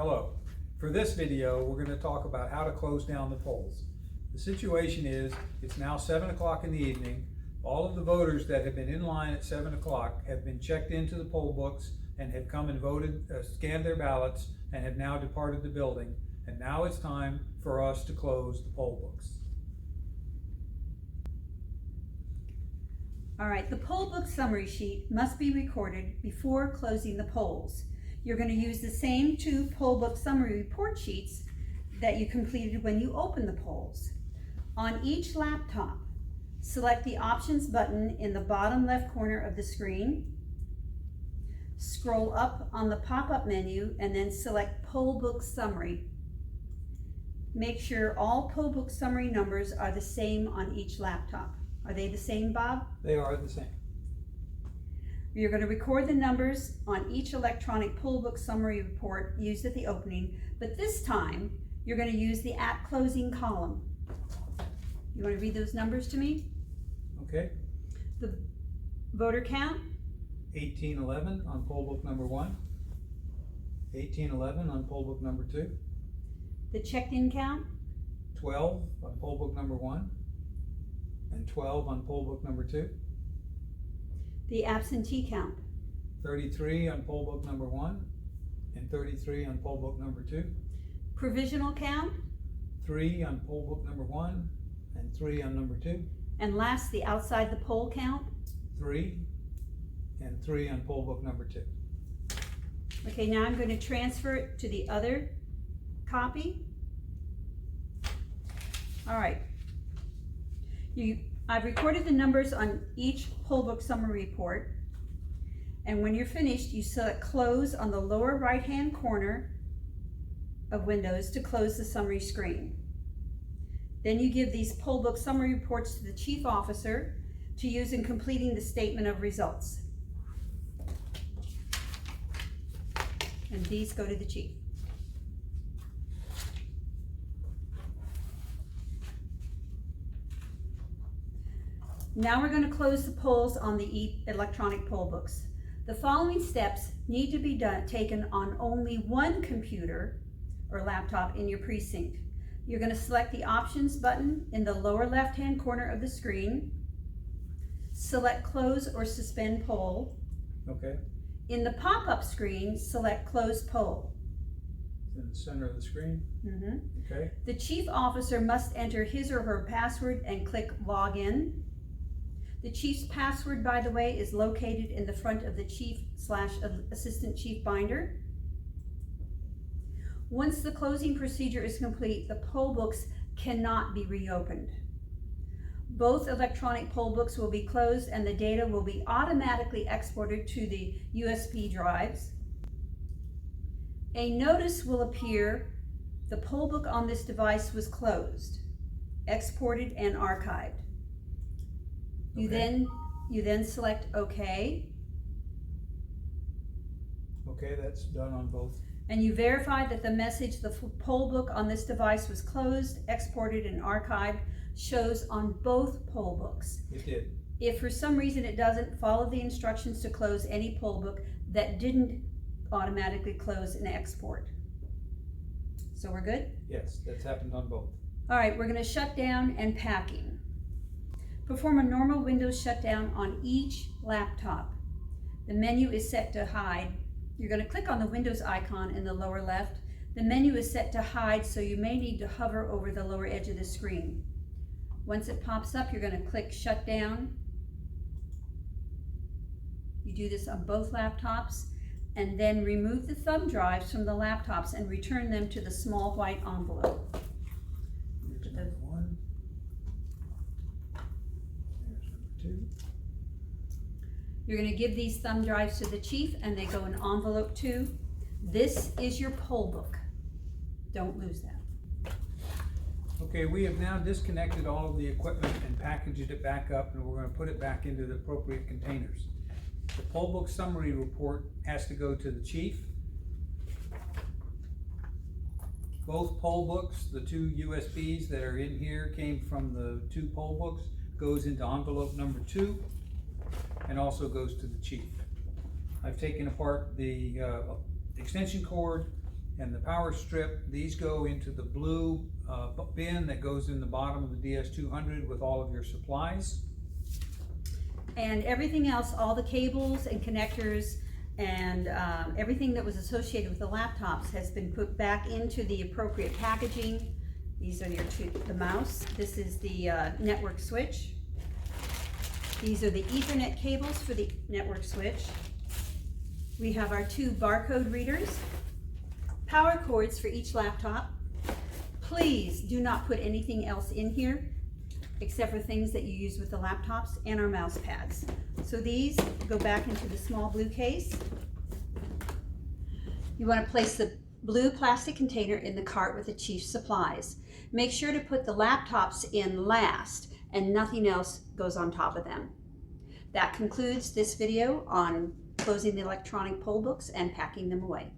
Hello. For this video, we're going to talk about how to close down the polls. The situation is, it's now 7 o'clock in the evening. All of the voters that have been in line at 7 o'clock have been checked into the poll books and have come and voted, scanned their ballots, and have now departed the building. And now it's time for us to close the poll books. All right, the poll book summary sheet must be recorded before closing the polls. You're going to use the same two poll book summary report sheets that you completed when you opened the polls. On each laptop, select the options button in the bottom left corner of the screen. Scroll up on the pop-up menu and then select poll book summary. Make sure all poll book summary numbers are the same on each laptop. Are they the same, Bob? They are the same. You're going to record the numbers on each electronic poll book summary report used at the opening, but this time you're going to use the at closing column. You want to read those numbers to me? Okay. The voter count? 1811 on poll book number 1. 1811 on poll book number 2. The checked-in count? 12 on poll book number 1. And 12 on poll book number 2. The absentee count? 33 on poll book number 1 and 33 on poll book number 2. Provisional count? 3 on poll book number 1 and 3 on number 2. And last, the outside the poll count? 3 and 3 on poll book number 2. Okay, now I'm going to transfer it to the other copy. All right. I've recorded the numbers on each poll book summary report, and when you're finished, you select close on the lower right hand corner of Windows to close the summary screen. Then you give these poll book summary reports to the chief officer to use in completing the statement of results. And these go to the chief. Now we're going to close the polls on the electronic poll books. The following steps need to be taken on only one computer or laptop in your precinct. You're going to select the options button in the lower left-hand corner of the screen. Select close or suspend poll. Okay. In the pop-up screen, select close poll. In the center of the screen. Okay. The chief officer must enter his or her password and click login. The chief's password, by the way, is located in the front of the chief/assistant chief binder. Once the closing procedure is complete, the poll books cannot be reopened. Both electronic poll books will be closed and the data will be automatically exported to the USB drives. A notice will appear: the poll book on this device was closed, exported, and archived. You then select OK. Okay, that's done on both. And you verify that the message, the poll book on this device was closed, exported, and archived, shows on both poll books. It did. If for some reason it doesn't, follow the instructions to close any poll book that didn't automatically close and export. So we're good? Yes, that's happened on both. All right, we're going to shut down and packing. Perform a normal Windows shutdown on each laptop. The menu is set to hide. You're going to click on the Windows icon in the lower left. The menu is set to hide, so you may need to hover over the lower edge of the screen. Once it pops up, you're going to click Shutdown. You do this on both laptops, and then remove the thumb drives from the laptops and return them to the small white envelope. Here's number 1. There's number 2. You're going to give these thumb drives to the chief, and they go in envelope 2. This is your poll book. Don't lose that. Okay, we have now disconnected all of the equipment and packaged it back up, and we're going to put it back into the appropriate containers. The poll book summary report has to go to the chief. Both poll books, the 2 USBs that are in here came from the 2 poll books, goes into envelope number 2 and also goes to the chief. I've taken apart the extension cord and the power strip. These go into the blue bin that goes in the bottom of the DS200 with all of your supplies. And everything else, all the cables and connectors and everything that was associated with the laptops has been put back into the appropriate packaging. These are the mouse. This is the network switch. These are the Ethernet cables for the network switch. We have our 2 barcode readers, power cords for each laptop. Please do not put anything else in here except for things that you use with the laptops, and our mouse pads. So these go back into the small blue case. You want to place the blue plastic container in the cart with the chief supplies. Make sure to put the laptops in last and nothing else goes on top of them. That concludes this video on closing the electronic poll books and packing them away.